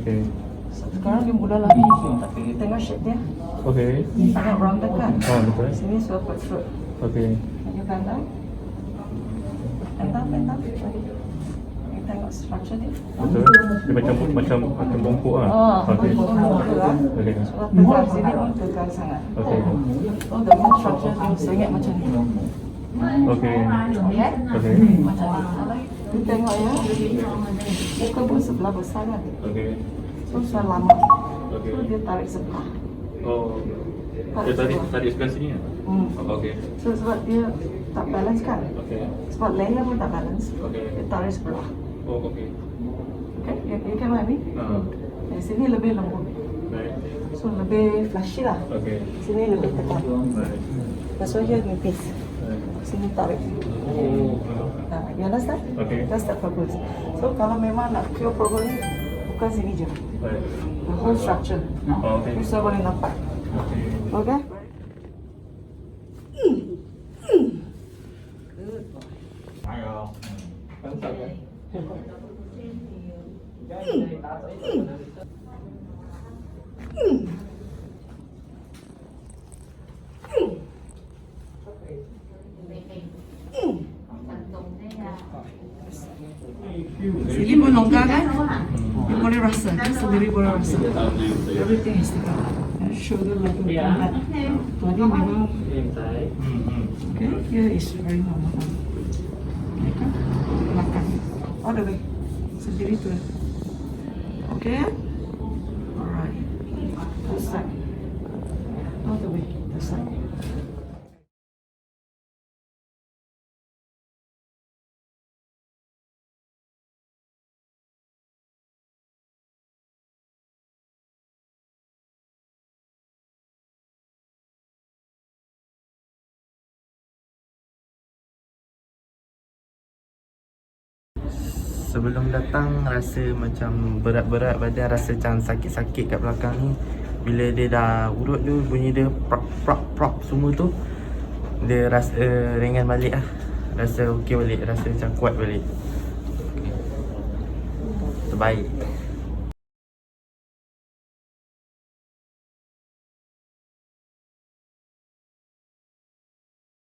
Okay. Sekarang dia muda lagi, tapi tengok shape dia. Okay. Sangat rounded kan? Betul. Sini sudah protrude. Okay. Ini pandang. Pandang. Ini tengok structure dia. Betul. Dia macam bongkok lah. Okay. Betul lah. Okay. Sebab tegang sini pun tegang sangat. Okay. Oh, the main structure dia sengit macam ni. Okay. Okay? Okay. Macam ni. Dia tengok ya. Muka pun sebelah besar kan? Okay. So, sudah lama. Okay. So, dia tarik sebelah. Oh. Dia tarik sebelah sini ya? Okay. So, sebab dia tak balance kan? Okay. Sebab layer pun tak balance. Okay. Dia tarik sebelah. Oh, okay. Okay, you can fahami? Dari sini lebih lembut. Baik. So, lebih flashy lah. Okay. Sini lebih tekan. Baik. That's why here nipis. Sini tarik. Oh. You understand? Okay. That's the purpose. So, kalau memang nak cure problem ni, bukan sini je. Baik. The whole structure. Oh, okay. You sudah boleh nampak. Okay. Okay? Sini pun longgar kan? You boleh rasa kan? Sendiri boleh rasa. Everything is together. Shoulder level combat. Tadi memang okay. Here is very normal. Okay kan? Belakang. All the way. Sendiri tu. Okay? Alright. This side. All the way. This side. Sebelum datang rasa macam berat-berat badan, rasa macam sakit-sakit kat belakang ni. Bila dia dah urut tu, bunyi dia prap semua tu, dia rasa ringan balik lah. Rasa okey balik, rasa macam kuat balik. Terbaik.